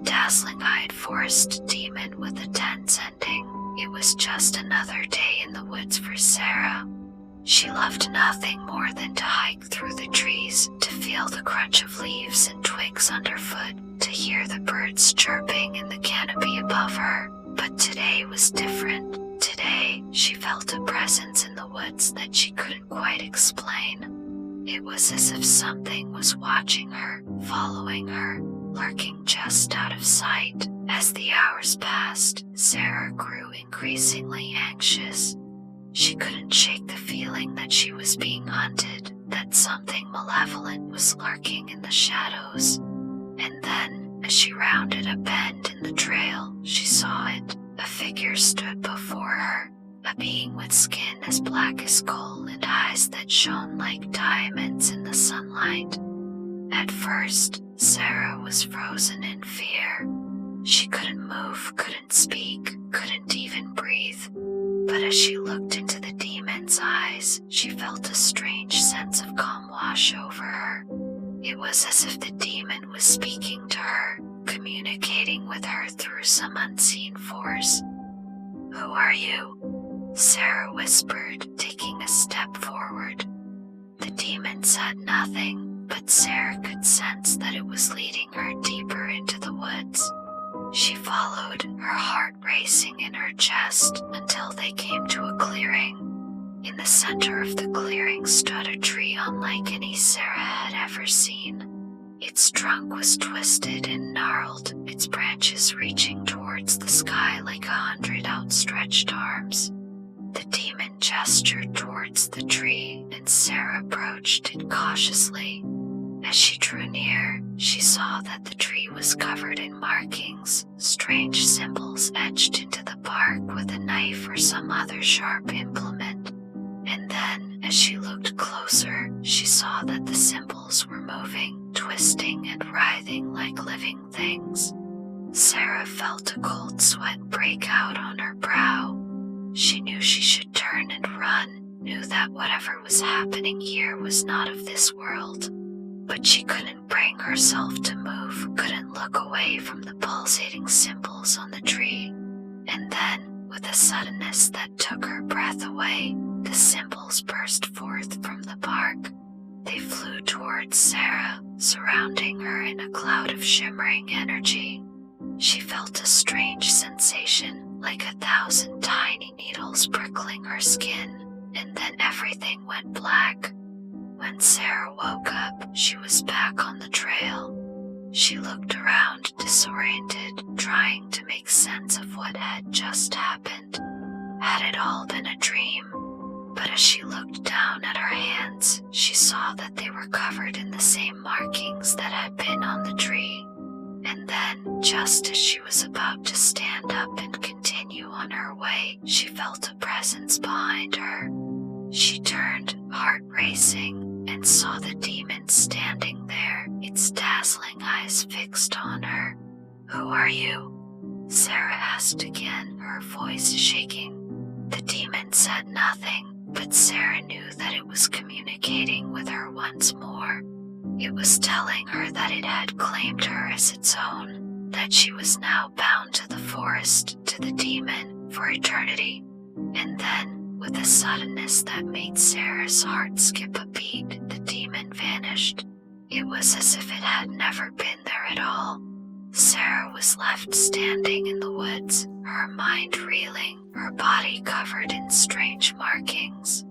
dazzling-eyed forest demon with a tense ending. It was just another day in the woods for Sarah. She loved nothing more than to hike through the trees, to feel the crunch of leaves and twigs underfoot, to hear the birds chirping in the canopy above her. But today was different. Today, she felt a presence in the woods that she couldn't quite explain. It was as if something was watching her, following her, lurking just out of sight. As the hours passed, Sarah grew increasingly anxious. She couldn't shake the feeling that she was being hunted, that something malevolent was lurking in the shadows. And then, as she rounded a bend in the trail, she saw it. A figure stood before her, a being with skin as black as coal and eyes that shone like diamonds in the sunlight. At first, Sarah was frozen in fear. She couldn't move, couldn't speak, couldn't even breathe. But as she looked into the demon's eyes, she felt a strange sense of calm wash over her. It was as if the demon was speaking to her, communicating with her through some unseen force. "Who are you?" Sarah whispered, taking a step forward. The demon said nothing, but Sarah could sense that it was leading her deeper into the woods. She followed, her heart racing in her chest, until they came to a clearing. In the center of the clearing stood a tree unlike any Sarah had ever seen. Its trunk was twisted and gnarled, its branches reaching towards the sky like 100 outstretched arms. The demon gestured towards the tree, and Sarah approached it cautiously. As she drew near, she saw that the tree was covered in markings, strange symbols etched into the bark with a knife or some other sharp implement. And then, as she looked closer, she saw that the symbols were moving, twisting and writhing like living things. Sarah felt a cold sweat break out on her brow. She knew she should turn and run, knew that whatever was happening here was not of this world. But she couldn't bring herself to move, couldn't look away from the pulsating symbols on the tree. And then, with a suddenness that took her breath away, the symbols burst forth from the bark. They flew towards Sarah, surrounding her in a cloud of shimmering energy. She felt a strange sensation, like 1,000 tiny needles prickling her skin, and then everything went black. When Sarah woke up, she was back on the trail. She looked around, disoriented, trying to make sense of what had just happened. Had it all been a dream? But as she looked down at her hands, she saw that they were covered in the same markings that had been on the tree. And then, just as she was about to stand up and continue on her way, she felt a presence behind her. She turned, heart racing, and saw the demon standing there, its dazzling eyes fixed on her. "Who are you?" Sarah asked again, her voice shaking. The demon said nothing, but Sarah knew that it was communicating with her once more. It was telling her that it had claimed her as its own, that she was now bound to the forest, to the demon, for eternity. And then, with a suddenness that made Sarah's heart skip a beat, the demon vanished. It was as if it had never been there at all. Sarah was left standing in the woods, her mind reeling, her body covered in strange markings.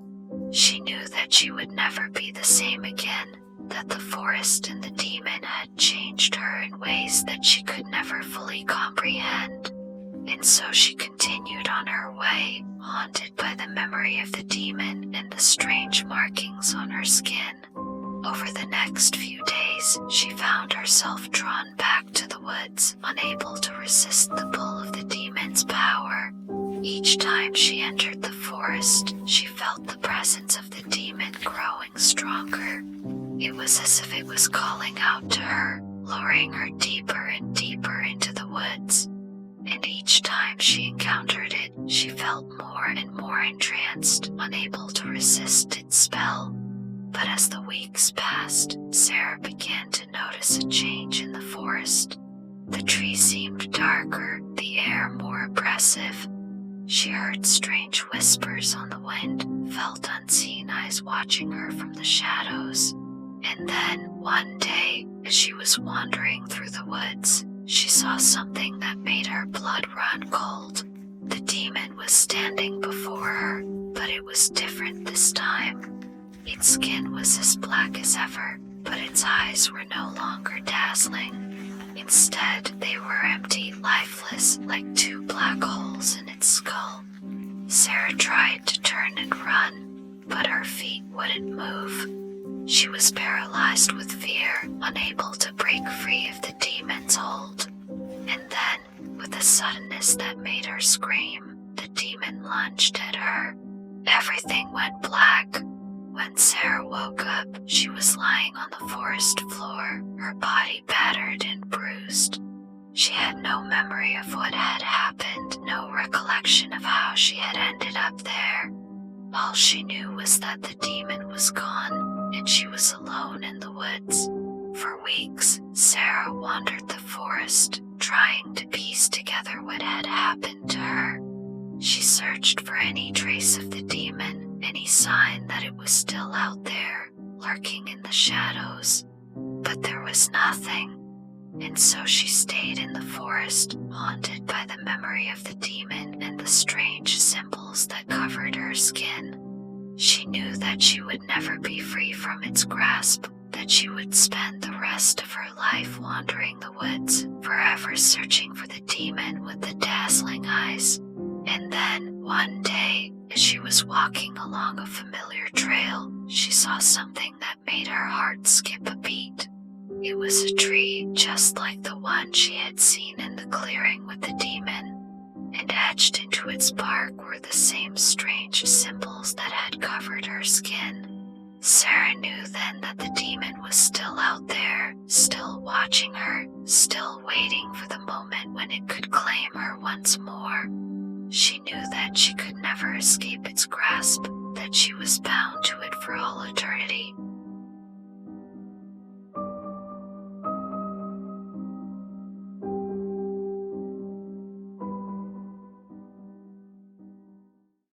She knew that she would never be the same again, that the forest and the demon had changed her in ways that she could never fully comprehend. And so she continued on her way, haunted by the memory of the demon and the strange markings on her skin. Over the next few days, she found herself drawn back to the woods, unable to resist the pull of the demon's power. Each time she entered the forest, she felt the presence of the demon growing stronger. It was as if it was calling out to her, luring her deeper and deeper into the woods. And each time she encountered it, she felt more and more entranced, unable to resist its spell. But as the weeks passed, Sarah began to notice a change in the forest. The tree seemed darker, the air more oppressive. She heard strange whispers on the wind, felt unseen eyes watching her from the shadows. And then, one day, as she was wandering through the woods, she saw something that made her blood run cold. The demon was standing before her, but it was different this time. Its skin was as black as ever, but its eyes were no longer dazzling. Instead, they were empty, lifeless, like two black holes in its skull. Sarah tried to turn and run, but her feet wouldn't move. She was paralyzed with fear, unable to break free of the demon's hold. And then, with a suddenness that made her scream, the demon lunged at her. Everything went black. When Sarah woke up, she was lying on the forest floor, her body battered and bruised. She had no memory of what had happened, no recollection of how she had ended up there. All she knew was that the demon was gone, and she was alone in the woods. For weeks, Sarah wandered the forest, trying to piece together what had happened to her. She searched for any trace of the demon, any sign that it was still out there, lurking in the shadows. But there was nothing. And so she stayed in the forest, haunted by the memory of the demon and the strange symbols that covered her skin. She knew that she would never be free from its grasp, that she would spend the rest of her life wandering the woods, forever searching for the demon with the dazzling eyes. And then, one day, as she was walking along a familiar trail, she saw something that made her heart skip a beat. It was a tree just like the one she had seen in the clearing with the demon, and etched into its bark were the same strange symbols that had covered her skin. Sarah knew then that the demon was still out there, still watching her, still waiting for the moment when it could claim her once more. She knew that she could never escape its grasp, that she was bound to it for all eternity.